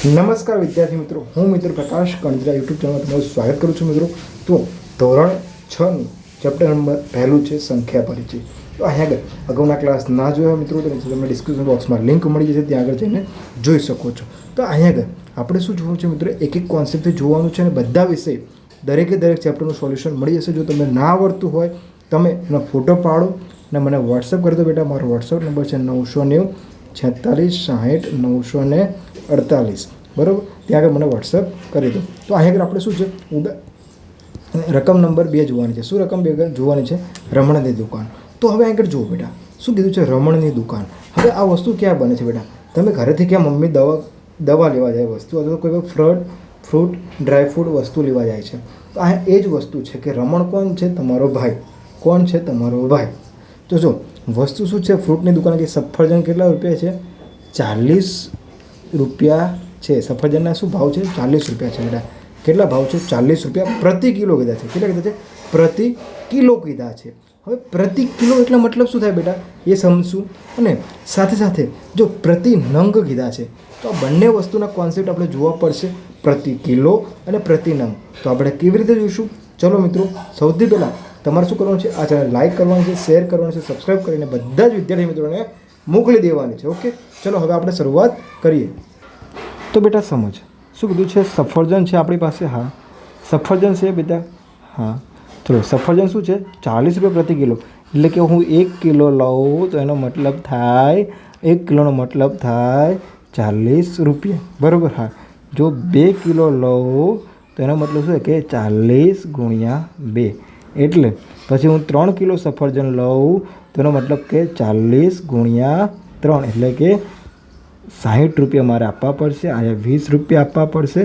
નમસ્કાર વિદ્યાર્થી મિત્રો, હું મિત્ર પ્રકાશ કણજરા યુટ્યુબ ચેનલમાં તમારું સ્વાગત કરું છું. મિત્રો, તો ધોરણ 6નું ચેપ્ટર નંબર પહેલું છે સંખ્યા પરિચય. તો અહીંયા આગળ અગાઉના ક્લાસ ના જોયા મિત્રો તો તમે ડિસ્ક્રિપ્શન બોક્સમાં લિંક મળી જશે, ત્યાં આગળ જઈને જોઈ શકો છો. તો અહીંયા આગળ આપણે શું જોવું છે મિત્રો, એક એક કોન્સેપ્ટથી જોવાનું છે અને બધા વિષય દરેકે દરેક ચેપ્ટરનું સોલ્યુશન મળી જશે. જો તમને ના આવડતું હોય તમે એનો ફોટો પાડો અને મને વોટ્સઅપ કરી દો. બેટા મારો વોટ્સઅપ નંબર છે 990 46 60 948, બરાબર. ત્યાં આગળ મને વોટ્સઅપ કરી દો. તો અહીંયા આગળ આપણે શું છે, રકમ નંબર 2 જોવાની છે. શું રકમ 2 જોવાની છે? રમણની દુકાન. તો હવે આગળ જુઓ બેટા, શું કીધું છે? રમણની દુકાન. હવે આ વસ્તુ ક્યાં બને છે બેટા? તમે ઘરેથી ક્યાં મમ્મી દવા લેવા જાય વસ્તુ, અથવા કોઈ ફ્રૂટ ડ્રાયફ્રૂટ વસ્તુ લેવા જાય છે. તો આ એ જ વસ્તુ છે કે રમણ કોણ છે? તમારો ભાઈ. કોણ છે? તમારો ભાઈ. તો જો વસ્તુ શું છે, ફ્રૂટની દુકાન કે સફરજન કેટલા રૂપિયા છે? 40 રૂપિયા છે. સફરજનના શું ભાવ છે? 40 રૂપિયા છે બેટા. કેટલા ભાવ છે? 40 રૂપિયા પ્રતિ કિલો કીધા છે. કેટલા કીધા છે? પ્રતિ કિલો કીધા છે. હવે પ્રતિ કિલો એટલે મતલબ શું થાય બેટા એ સમજશું. અને સાથે સાથે જો પ્રતિ નંગ કીધા છે તો આ બંને વસ્તુના કોન્સેપ્ટ આપણે જોવા પડશે, પ્રતિ કિલો અને પ્રતિ નંગ. તો આપણે કેવી રીતે જોઈશું? ચલો મિત્રો, સૌથી પહેલાં તમારે શું કરવાનું છે? આ ચેનલ લાઇક કરવાની છે, શેર કરવાની છે, સબસ્ક્રાઈબ કરીને બધા જ વિદ્યાર્થી મિત્રોને મોકલી દેવાની છે. ઓકે, ચલો હવે આપણે શરૂઆત કરીએ. તો બેટા સમજ, શું કીધું છે? સફરજન છે આપણી પાસે. હા, સફરજન છે બેટા. હા, ચલો સફરજન શું છે? 40 રૂપિયા પ્રતિ કિલો. એટલે કે હું 1 કિલો લઉં તો એનો મતલબ થાય 1 કિલોનો મતલબ થાય 40 રૂપિયા, બરાબર. હા, જો 2 કિલો લઉં તો એનો મતલબ શું કે 40 ગુણ્યા 2. એટલે પછી હું 3 કિલો સફરજન લઉં તો એનો મતલબ કે 40 ગુણ્યા 3, એટલે કે 60 રૂપિયા મારે આપવા પડશે. અહીંયા 20 રૂપિયા આપવા પડશે.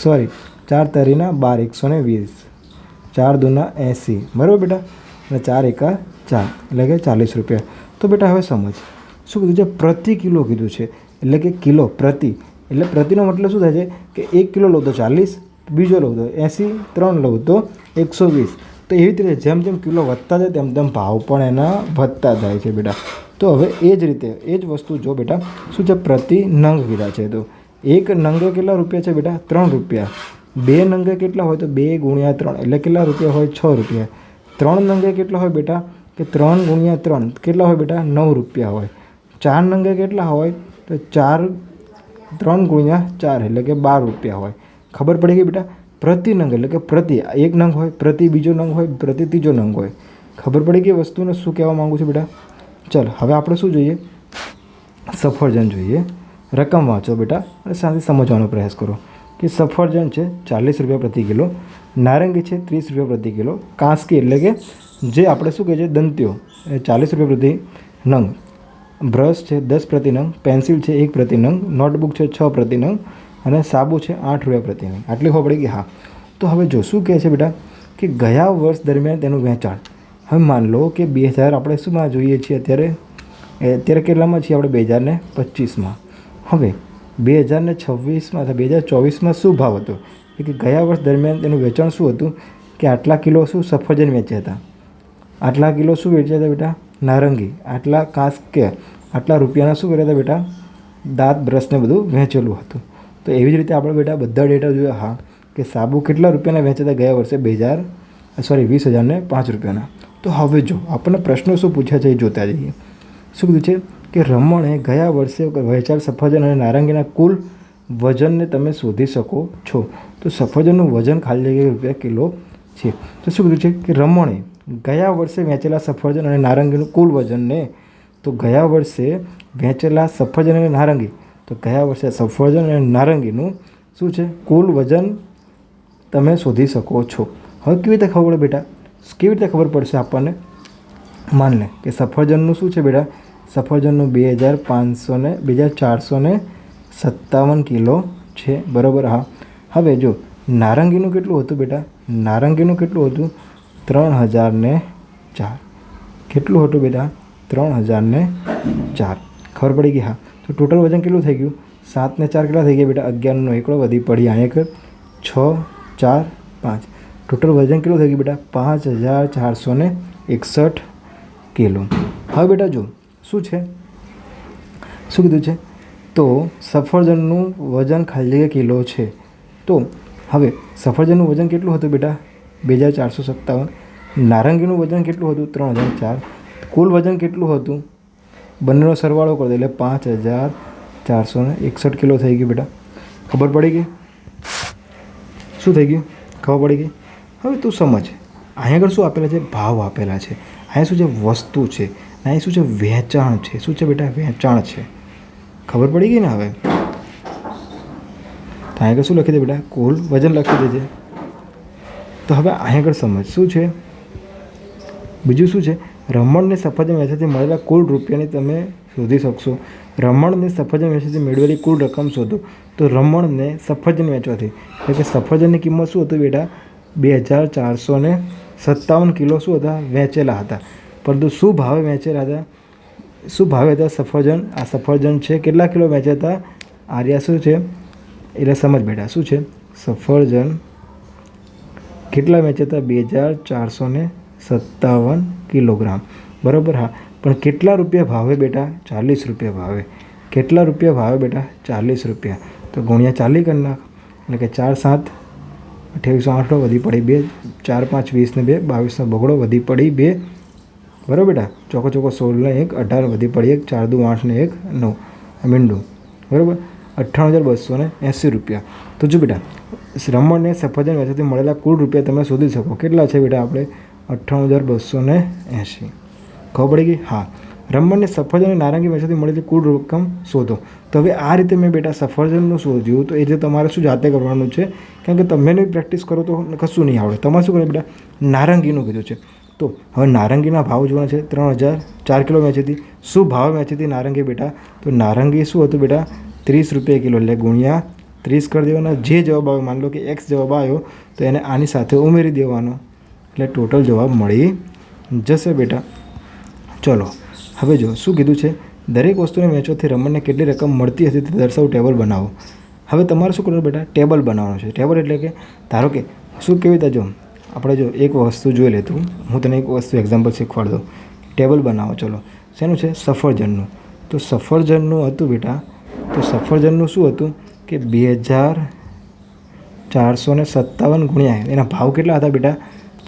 સોરી, 4 તારીના 12, 120, 4 દૂના 80, બરાબર બેટા. અને 4 એકા 4, એટલે કે 40 રૂપિયા. તો બેટા હવે સમજ, શું કીધું છે? પ્રતિ કિલો કીધું છે. એટલે કે કિલો પ્રતિ, એટલે પ્રતિનો મતલબ શું થાય છે કે 1 કિલો લઉં તો 40, બીજો લઉં તો 80, 3 લઉં તો 120. તો એવી જ રીતે જેમ જેમ કિલો વધતા જાય તેમ તેમ ભાવ પણ એના વધતા જાય છે બેટા. તો હવે એ જ રીતે એ જ વસ્તુ જો બેટા, શું છે? પ્રતિ નંગ કીધા છે. તો 1 નંગે કેટલા રૂપિયા છે બેટા? 3 રૂપિયા. 2 નંગે કેટલા હોય? તો 2 ગુણ્યા 3, એટલે કેટલા રૂપિયા હોય? 6 રૂપિયા. 3 નંગે કેટલા હોય બેટા? કે 3 ગુણ્યા 3 કેટલા હોય બેટા? 9 રૂપિયા હોય. 4 નંગે કેટલા હોય? તો 3 ગુણ્યા 4, એટલે કે 12 રૂપિયા હોય. ખબર પડી ગઈ બેટા? પ્રતિ નંગ એટલે કે પ્રતિ 1 નંગ હોય, પ્રતિ બીજો નંગ હોય, પ્રતિ ત્રીજો નંગ હોય. ખબર પડી ગઈ વસ્તુને શું કહેવા માગું છું બેટા? ચાલ હવે આપણે શું જોઈએ? સફરજન જોઈએ. રકમ વાંચો બેટા અને સાથે સમજવાનો પ્રયાસ કરો કે સફરજન છે 40 રૂપિયા પ્રતિ કિલો, નારંગી છે 30 રૂપિયા પ્રતિ કિલો, કાંસકી એટલે કે જે આપણે શું કહે છે દંત્યો એ 40 રૂપિયા પ્રતિ નંગ, બ્રશ છે 10 પ્રતિ નંગ, પેન્સિલ છે 1 પ્રતિ નંગ, નોટબુક છે 6 પ્રતિ નંગ અને સાબુ છે 8 રૂપિયા પ્રતિ નંગ. આટલી ખબર પડી ગઈ? હા. તો હવે જો શું કહે છે બેટા કે ગયા વર્ષ દરમિયાન તેનું વેચાણ. હવે માન લો કે 2000 આપણે શુંમાં જોઈએ છીએ અત્યારે કેટલામાં છીએ આપણે? 2025માં. હવે 2026માં અથવા 2024માં શું ભાવ હતો? કે ગયા વર્ષ દરમિયાન તેનું વેચાણ શું હતું કે આટલા કિલો શું સફરજન વેચ્યા હતા, આટલા કિલો શું વેચ્યા હતા બેટા? નારંગી, આટલા કાંસ કે આટલા રૂપિયાના શું કર્યા હતા બેટા? દાંત બ્રશને બધું વેચેલું હતું. તો એવી જ રીતે આપણે બેટા બધા ડેટા જોયા. હા, કે સાબુ કેટલા રૂપિયાના વેચ્યા હતા ગયા વર્ષે? 20,005 રૂપિયાના. તો હવે જો આપણને પ્રશ્નો શું પૂછ્યા છે એ જોતા જઈએ. શું કીધું છે કે રમણે ગયા વર્ષે વેચાયેલ સફરજન અને નારંગીના કુલ વજનને તમે શોધી શકો છો. તો સફરજનનું વજન ખાલી રૂપિયા કિલો છે. તો શું કીધું છે કે રમણે ગયા વર્ષે વેચેલા સફરજન અને નારંગીનું કુલ વજનને, તો ગયા વર્ષે વેચેલા સફરજન અને નારંગી, તો ગયા વર્ષે સફરજન અને નારંગીનું શું છે? કુલ વજન તમે શોધી શકો છો. હવે કેવી રીતે ખબર પડે બેટા? કેવી રીતે ખબર પડશે આપણને? માન લે કે સફરજનનું શું છે બેટા? સફરજનનું 2457 કિલો છે, બરાબર. હા, હવે જો નારંગીનું કેટલું હતું બેટા? નારંગીનું કેટલું હતું? 3004. કેટલું હતું બેટા? 3004. ખબર પડી ગઈ? હા. તો ટોટલ વજન કેટલું થઈ ગયું? 7 ને 4 કેટલા થઈ ગયા બેટા? 11નો એકડો વધી પડી. અહીંયા 6, 4, 5. ટોટલ વજન કેટલું થઈ ગયું બેટા? 5461 કિલો. હવે બેટા જો શું છે, શું કીધું છે તો સફરજનનું વજન ખાલી જગ્યા કિલો છે. તો હવે સફરજનનું વજન કેટલું હતું બેટા? 2457. નારંગીનું વજન કેટલું હતું? 3004. કુલ વજન કેટલું હતું? બંનેનો સરવાળો કરી દે એટલે 5461 કિલો થઈ ગયું બેટા. ખબર પડી ગઈ? શું થઈ ગયું? ખબર પડી ગઈ? હવે તું સમજ, અહીંયા આગળ શું આપેલા છે? ભાવ આપેલા છે. અહીંયા શું છે? વસ્તુ છે. અહીંયા શું છે? વેચાણ છે. શું છે બેટા? વેચાણ છે. ખબર પડી ગઈ ને? હવે તો અહીંયા આગળ શું લખી દે બેટા? કુલ વજન લખી દેજે. તો હવે અહીંયા આગળ સમજ શું છે? બીજું શું છે? રમણને સફરજન વેચવાથી મળેલા કુલ રૂપિયાની તમે શોધી શકશો. રમણને સફરજન વેચવાથી મેળવેલી કુલ રકમ શોધો. તો રમણને સફરજન વેચવાથી એટલે કે સફરજનની કિંમત શું હતું બેટા? 2457 કિલો શું હતા? વેચેલા હતા. પરંતુ શું ભાવે વેચેલા હતા? શું ભાવે હતા સફરજન? આ સફરજન છે કેટલા કિલો વેચ્યા હતા? આર્યા શું છે? એટલે સમજ બેટા શું છે? સફરજન કેટલા વેચ્યા હતા? 2457 કિલોગ્રામ. બરાબર. હા, પણ કેટલા રૂપિયા ભાવે બેટા? 40 રૂપિયા ભાવે. કેટલા રૂપિયા ભાવે બેટા? 40 રૂપિયા. તો ગુણ્યા 40 કરી નાખ એટલે કે 4 7 28 વધી પડી 2, 4 5 20 ને 2 22 બગડો વધી પડી 2. બરાબર બેટા. ચોકો 16 ને 1 18 વધી પડી 1, 4 2 8 ને 1 9 મીંડું. બરાબર. 98,280 રૂપિયા. તો જો બેટા રમણને સફરજન વેચવાથી મળેલા કુલ રૂપિયા તમે શોધી શકો. કેટલા છે બેટા? આપણે 98,280. ખબર પડી ગઈ? હા. રમણને સફરજન અને નારંગી વેચવાથી મળેલી કુલ રકમ શોધો. તો હવે આ રીતે મેં બેટા સફરજનનું શોધ્યું. તો એ જે તમારે શું જાતે કરવાનું છે, કારણ કે તમે નહીં પ્રેક્ટિસ કરો તો કશું નહીં આવડે. તમારે શું કરે બેટા? નારંગીનું કીધું છે. તો હવે નારંગીના ભાવ જોવાના છે. 3004 કિલો વેચી હતી. શું ભાવ વેચી હતી નારંગી બેટા? તો નારંગી શું હતું બેટા? 30 રૂપિયા કિલો એટલે ગુણ્યા 30 કરી દેવાના. જે જવાબ આવ્યો, માની લો કે એક્સ જવાબ આવ્યો તો એને આની સાથે ઉમેરી દેવાનો એટલે ટોટલ જવાબ મળી જશે બેટા. ચલો હવે જો શું કીધું છે? દરેક વસ્તુને વેચવાથી રમણને કેટલી રકમ મળતી હશે તે દર્શાવું ટેબલ બનાવો. હવે તમારે શું કરવાનું બેટા? ટેબલ બનાવવાનું છે. ટેબલ એટલે કે ધારો કે શું કેવી રીતે? જો આપણે જો એક વસ્તુ જોઈ લેતું, હું તને એક વસ્તુ એક્ઝામ્પલ શીખવાડ દઉં. ટેબલ બનાવો. ચલો શેનું છે? સફરજનનું. તો સફરજનનું હતું બેટા, તો સફરજનનું શું હતું કે 2457 ગુણ્યા એના ભાવ કેટલા હતા બેટા?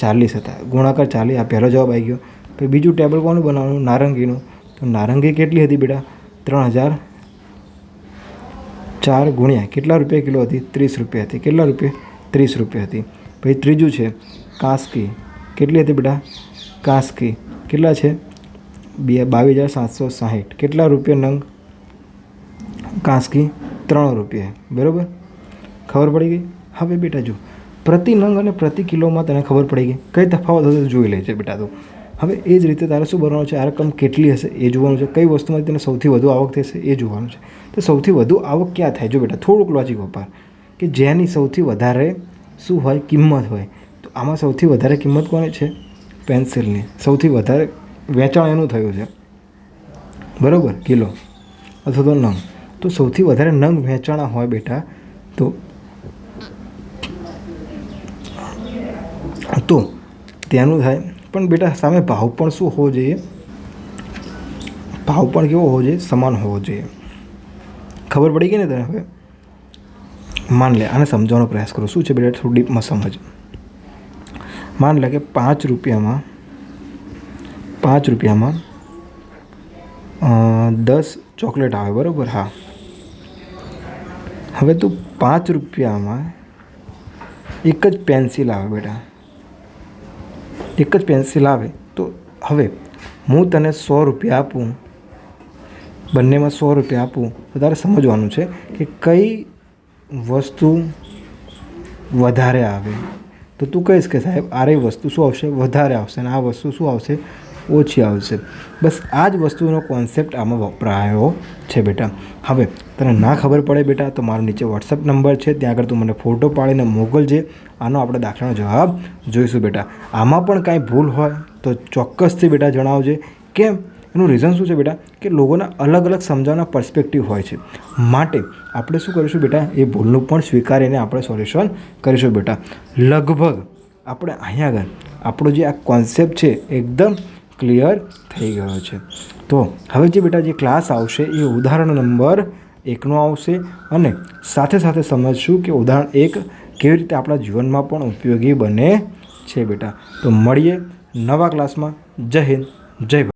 40 હતા. ગુણાકાર 40. આ પહેલો જવાબ આવી ગયો. પછી બીજું ટેબલ કોનું બનાવવાનું? નારંગીનું. તો નારંગી કેટલી હતી બેટા? 3004 ગુણ્યા કેટલા રૂપિયા કિલો હતી? 30 રૂપિયા હતી. કેટલા રૂપિયા? 30 રૂપિયા હતી. પછી ત્રીજું છે કાસ્કી. કેટલી હતી બેટા? કાસ્કી કેટલા છે? 22,760. કેટલા રૂપિયા નંગ કાસ્કી? 3 રૂપિયા. બરાબર. ખબર પડી ગઈ? હવે બેટા જો પ્રતિ નંગ અને પ્રતિ કિલોમાં તને ખબર પડી ગઈ. કઈ તફાવત હશે તો જોઈ લેજે બેટા. તો હવે એ જ રીતે તારે શું ભરવાનું છે? આ રકમ કેટલી હશે એ જોવાનું છે. કઈ વસ્તુમાં તેને સૌથી વધુ આવક થશે એ જોવાનું છે. તો સૌથી વધુ આવક ક્યાં થાય? જો બેટા થોડુંક લોજિક વપાર કે જેની સૌથી વધારે શું હોય? કિંમત હોય. તો આમાં સૌથી વધારે કિંમત કોની છે? પેન્સિલની. સૌથી વધારે વેચાણ એનું થયું છે. બરાબર. કિલો અથવા તો નંગ. તો સૌથી વધારે નંગ વેચાણા હોય બેટા તો તેનું થાય. પણ બેટા સામે ભાવ પણ શું હોવો જોઈએ? ભાવ પણ કેવો હોવો જોઈએ? સમાન હોવો જોઈએ. ખબર પડી ગઈ ને તને? હવે માન લે, આને સમજવાનો પ્રયાસ કરો. શું છે બેટા? થોડું ડીપમાં સમજ. માન લે કે 5 રૂપિયામાં 10 ચોકલેટ આવે. બરાબર. હા. હવે તું 5 રૂપિયામાં એક જ પેન્સિલ આવે બેટા. એક જ પેન્સિલ આવે. તો હવે હું તને 100 રૂપિયા આપું, બંનેમાં 100 રૂપિયા આપું, તો તારે સમજવાનું છે કે કઈ વસ્તુ વધારે આવે. તો તું કહીશ કે સાહેબ આ વસ્તુ શું આવશે? વધારે આવશે. અને આ વસ્તુ શું આવશે? ઓછી આવશે. બસ આ જ વસ્તુનો કોન્સેપ્ટ આમાં વપરાયો છે બેટા. હવે તને ના ખબર પડે બેટા તો મારો નીચે વોટ્સઅપ નંબર છે, ત્યાં આગળ તું મને ફોટો પાડીને મોકલજે. આનો આપણે દાખલાનો જવાબ જોઈશું બેટા. આમાં પણ કાંઈ ભૂલ હોય તો ચોક્કસથી બેટા જણાવજે. કેમ? એનું રીઝન શું છે બેટા? કે લોકોના અલગ અલગ સમજાવવાના પર્સ્પેક્ટિવ હોય છે. માટે આપણે શું કરીશું બેટા? એ ભૂલનું પણ સ્વીકારીને આપણે સોલ્યુશન કરીશું બેટા. લગભગ આપણે અહીંયા આગળ આપણો જે આ કોન્સેપ્ટ છે એકદમ ક્લિયર થઈ ગયો છે. તો હવે જે બેટા જે ક્લાસ આવશે એ ઉદાહરણ નંબર 1નો આવશે અને સાથે સાથે સમજશું કે ઉદાહરણ 1 કેવી રીતે આપણા જીવનમાં પણ ઉપયોગી બને છે બેટા. તો મળીએ નવા ક્લાસમાં. જય હિન્દ, જય ભારત.